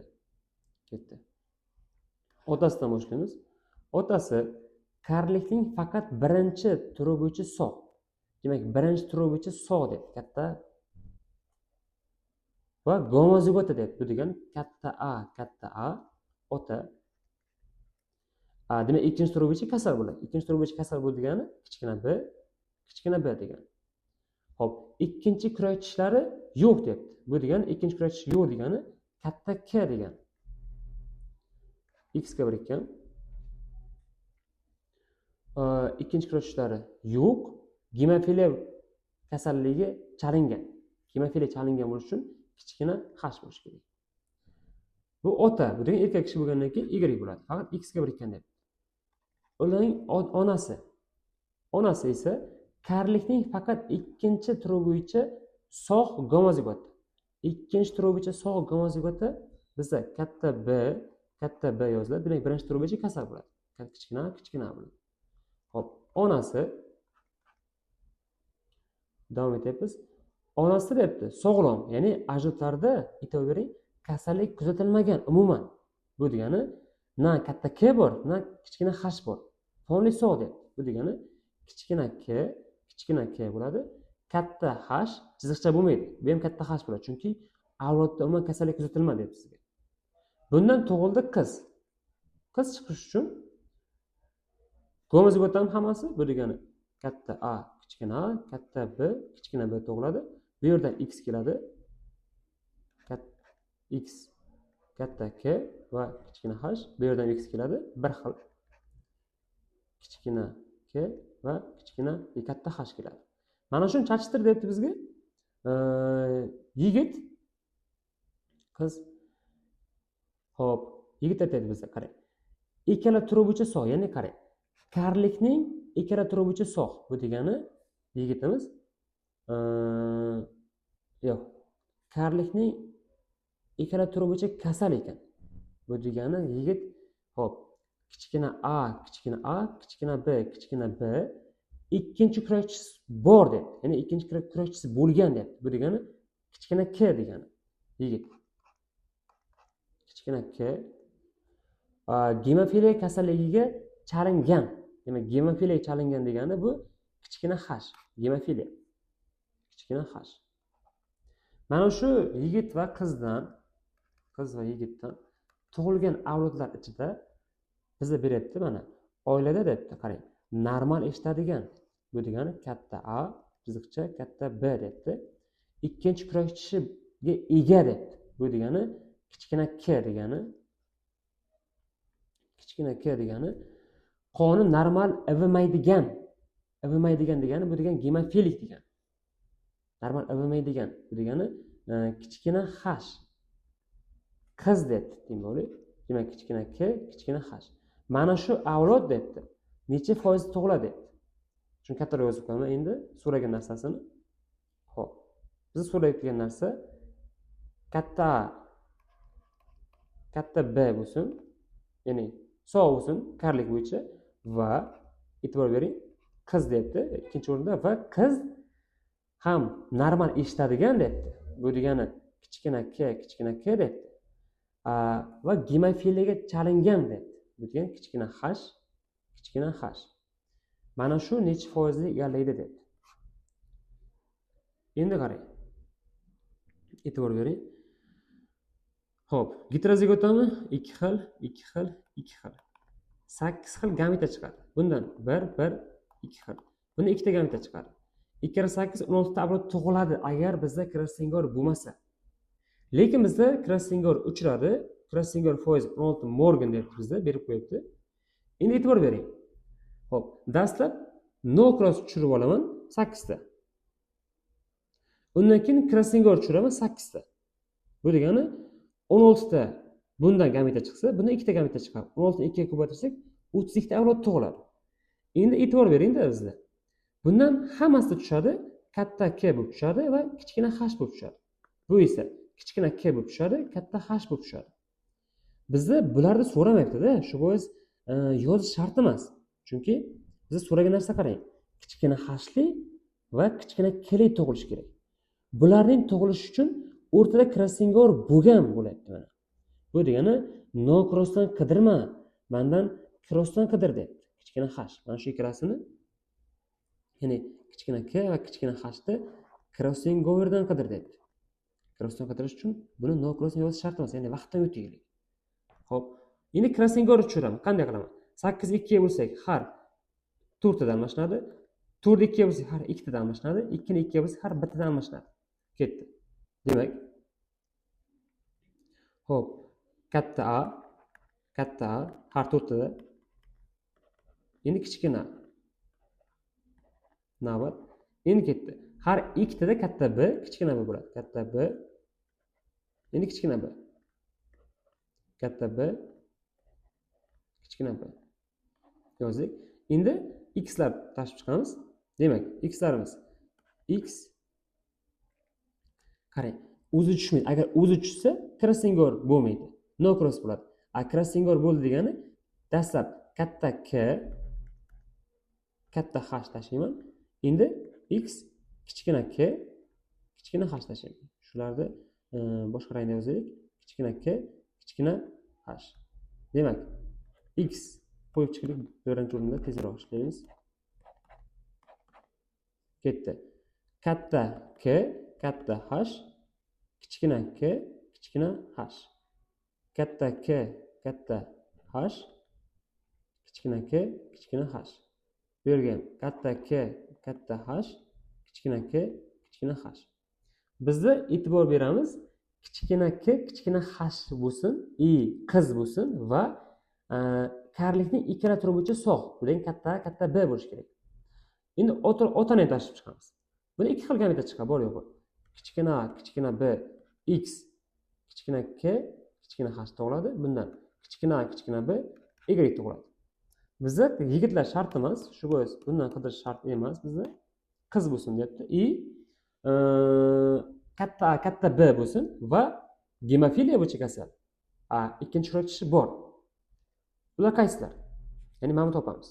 Ketdi. Otasidan boshlaymiz. Otasi karlikning faqat birinchi turi bo'yicha sog'. Demak, birinchi turi bo'yicha sog' deb katta va gomozigota deb. Bu degani katta A ota. Demak, ikkinchi turi bo'yicha kasal bo'ladi. Ikkinchi turi bo'yicha kasal bu degani kichkina b degani. Xo'p, ikkinchi kurakchishlari yo'q debdi. Bu degani ikkinchi kurakchish yo'q degani katta K degani. X ga birikkan. Ikkinchi kurakchishlari yo'q. Gemofiliya kasalligiga chalingan. Gemofiliya chalingan bo'lish uchun kichkina H bo'lishi kerak. Bu ota, bu degan erkak kishi bo'lgandan keyin Y bo'ladi. Faqat X ga birikkan deb. Ularning onasi esa karlikning faqat ikkinchi turi bo'yicha sog' gomozigota. Ikkinchi turi bo'yicha sog' gomozigota bizda katta B yoziladi. Demak, birinchi turi bo'yicha kasal bo'ladi. Kichkina bo'ladi. Xo'p, onasi davom etyapmiz. Onasi debdi, sog'lom, ya'ni ajdodlarda e'tibor bering, kasallik kuzatilmagan umuman. Bu degani na katta K bor, na kichkina H bor. Fonli sog' deb. Bu degani kichkina K bo'ladi, katta H chiziqcha bo'lmaydi. Bu ham katta H bo'ladi, chunki avlodda umuman kasallik kuzatilmadi deb sizga. Bundan tug'ildi qiz. Qiz chiqish uchun gomozigota ham hammasi, bu degani katta A, kichkina A, katta B, kichkina B tug'iladi. Bu yerdan X keladi. X, katta K va kichkina H. Bu yerdan X keladi. Bir xil. Kichkina K va kichkina katta H keladi. Mana shuni chachishtir debdi bizga. Yigit, qiz. Xo'p, yigit aytadi bizga, qarang. Ikkala turi bo'yicha sog', ya'ni qarang. Karlikning ikkala turi bo'yicha sog'. Bu degani yigitimiz yo'q. Karlikning ikkala turi bo'yicha kasal ekan. Bu degani yigit, xo'p, kichkina A, kichkina B, ikkinchi kurakchisi bor deb. Ya'ni ikkinchi kurakchisi bo'lgan deb. Bu degani kichkina K degani. Yigit. Kichkina K gemofiliya kasalligiga chalingan. Demak, gemofiliya chalingan degani bu kichkina H. Gemofiliya. Kichkina H. Mana shu yigit va qiz va yigitdan tug'ilgan avlodlar ichida bizga beryapti mana. Oilada debdi, qarang. Normal eshitadigan. Bu degani katta A, chiziqcha katta B debdi. ikkinchi kurashchiga ega debdi. Bu degani kichkina k degani qoni normal ivimaydigan degani bu degani gemofilik degani. Normal ivimaydigan bu degani kichkina h qiz debdi deylik. Demak kichkina k, kichkina h. Mana shu avlod debdi. Necha foiz tug'iladi debdi. Shuni kattaroq yozib qo'yaman endi so'ragan narsasini. Xo'p. Biz so'rayotgan narsa katta B bo'lsin, ya'ni sog' bo'lsin, karlik bo'yicha va e'tibor bering, qiz debdi ikkinchi o'rinda va qiz ham normal eshitadigan debdi. Bu degani kichkina k debdi. Va gemofiliyaga chalingan debdi. Bu degani kichkina h. Mana shu necha foizni egallaydi debdi. Endi qarang. E'tibor bering. Xo'p, heterozigotami? 2 xil. 8 xil gameta chiqadi. Bundan 1 2 xil. Buni 2 ta gameta chiqadi. 2 kira 8 16 ta avlod tug'iladi agar bizda krossingor bo'lmasa. Lekin bizda krossingor uchradi. Krossingor foiz 16 Morgan deb bizda berib qo'yibdi. Endi e'tibor bering. Xo'p, dastlab no cross tushirib olaman 8 ta. Undan keyin krossingor tushiraman 8 ta. Bu degani 16 ta bundan gameta chiqsa, bundan 2 ta gameta chiqadi. 16 ni 2 ga ko'paytirsak 32 ta avlod tug'iladi. Endi e'tibor bering-da bizda. Bundan hammasi tushadi, katta k bo'lib tushadi va kichkina h bo'lib tushadi. Bu esa kichkina k bo'lib tushadi, katta h bo'lib tushadi. Bizda bularni so'ramayapti-da, shu bois yozish shart emas. Chunki biz so'ragan narsa qarang. Kichkina hli va kichkina kli tug'ilishi kerak. Bularning tug'ilishi uchun o'rtada krossingor bo'lgan bo'lyapti mana. Bu degani no crossdan qidirma, mendan crossdan qidir debdi. Kichkina h. Mana shu ikkalasini, ya'ni kichkina k va kichkina h-ni krossingordan qidir debdi. Crossdan qidirish uchun buni no crossdan yozish shart emas, ya'ni vaqtdan o'taylik. Xo'p, endi krossingor tushiraman. Qanday qilaman? 8 2 ga bo'lsak har 4 tadan almashinadi. 4 2 ga bo'lsak har 2 tadan almashinadi. 2 ni 2 ga bo'lsak har 1 tadan almashinadi. Ketdi. Demak, xo'p, katta A har 4 tada. Endi kichkina navbat. Endi ketdi. Har 2 tada katta B, kichkina B bo'ladi. Katta B. Endi kichkina B. Katta B, kichkina B. Yozdik. Endi x lar tashib chiqamiz. Demak, x larimiz x qarang, o'zi tushmaydi. Agar o'zi tushsa, krossingor bo'lmaydi. No cross bo'ladi. Krossingor bo'ldi degani dastlab katta k, katta h tashlayman. Endi x kichkina k, kichkina h tashlayman. Shularni boshqa rangda yozaylik. Kichkina k, kichkina h. Demak, x qo'yib chiqdik birinchi o'rinda tezroq ishlaymiz. Ketdi. Katta k, katta h, kichkina k, kichkina h. Katta k, katta h, kichkina k, kichkina h. Bu yerga ham katta k, katta h, kichkina k, kichkina h. Bizda e'tibor beramiz, kichkina k, kichkina h bo'lsin, qiz bo'lsin va karlikning ikkala turi bo'yicha sog', buning katta B bo'lishi kerak. Endi otani tashib chiqamiz. Buni ikki xil gameta chiqadi, bor yo'q. Kichkina B x, kichkina k, kichkina h tug'iladi. Bundan kichkina B y tug'iladi. Bizda yigitlar shart emas, shu bois bundan qidirish shart emas bizda. Qiz bo'lsin deyapti. Katta B bo'lsin va gemofiliya bo'yicha kasal. Ikkinchi kurashchi bor. Bular qaysilar? Ya'ni mana topamiz.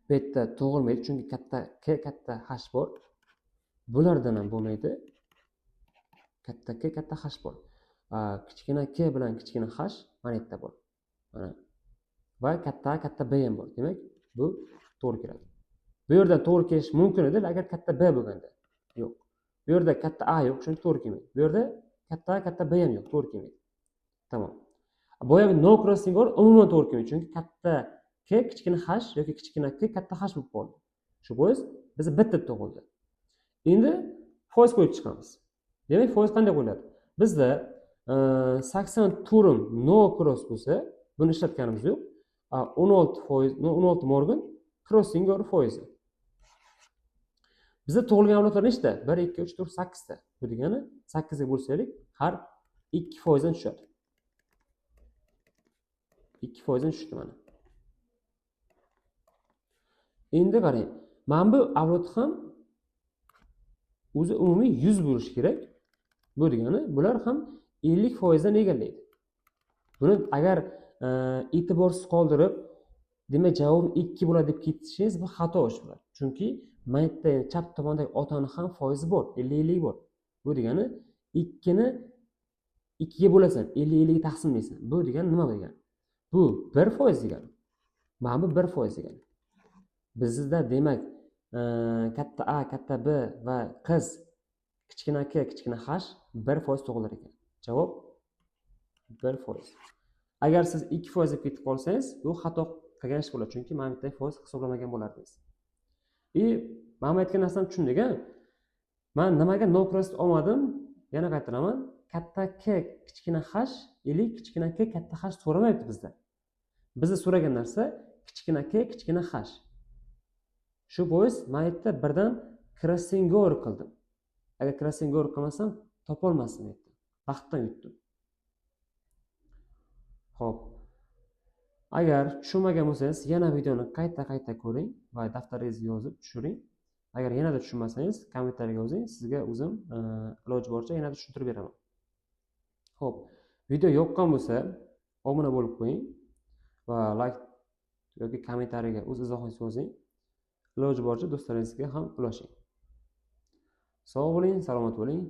Bu yerda tug'ilmaydi, chunki katta k, katta h bor. Bulardan ham bo'lmaydi. Katta k, katta h bor. Kichkina k bilan kichkina h mana yerda bor. Mana. Va katta B ham bor. Demak, bu to'g'ri keladi. Bu yerdan to'g'ri kelish mumkin edi, agar katta B bo'lganda. Yo'q. Bu yerda katta A yo'q, chunki to'g'ri kelmaydi. Bu yerda katta B ham yo'q, to'g'ri kelmaydi. Tamom. Boyagi no crossingor umuman to'g'ri kelmaydi, chunki katta k, kichkina h yoki kichkina k, katta h bo'lib qoldi. Shu bois biz bitta tug'ildi. Endi foiz qo'yib chiqamiz. Demak, foiz qanday qo'yiladi? Bizda 80 turum no cross bo'lsa, buni ishlatganimiz yo'q. 16 Morgan crossing or foizi. Bizda tug'ilgan avlodlar nechta? 1, 2, 3, 4, 8 ta. Bu degani 8 ga bo'lsaylik, har 2% dan tushadi. 2% dan tushdi mana. Endi qarang, mana bu avlod ham o'zi umumiy 100 bo'lishi kerak. Bu degani bular ham 50% dan egallaydi. Buni agar e'tiborsiz qoldirib, demak javobim 2 bo'ladi deb ketishingiz bu xato ish bo'ladi. Chunki mana bu yerda chap tomondagi otani ham foizi bor, 50-50 bor. Bu degani 2 ni 2 ga bo'lasan, 50-50 ga taqsimlaysan. Bu degani nima degani? Bu 1% degani. Mana bu 1% degani. Bizda demak katta A, katta B va qiz kichkina k, kichkina h 1% tug'ilar ekan. Javob 1%. Agar siz 2% deb ketib qolsangiz, bu xato qilgan ish bo'ladi, chunki mana bu yerda foiz hisoblamagan bo'lardingiz. Men aytgan narsani tushundik-a? Men nimaga no cross olmadim? Yana qaytaraman. Katta k, kichkina h, kichkina k, katta h so'ramayapti bizda. Bizda so'ragan narsa kichkina k, kichkina h. Shu bois men yerda birdan crossing over qildim. Agar crossing over qilmasam, topolmasdim yerda. Vaqtdan yutdim. Xo'p. Agar tushunmagan bo'lsangiz, yana videoni qayta ko'ring va daftaringizga yozib tushiring. Agar yanada tushunmasangiz, kommentariyga yozing, sizga o'zim iloji boricha yanada tushuntirib beraman. Xo'p, video yoqqan bo'lsa, obuna bo'lib qo'ying va like yoki kommentariyaga o'z izohingizni yozing. Iloji boricha do'stlaringizga ham ulashing. Sog' bo'ling, salomat bo'ling.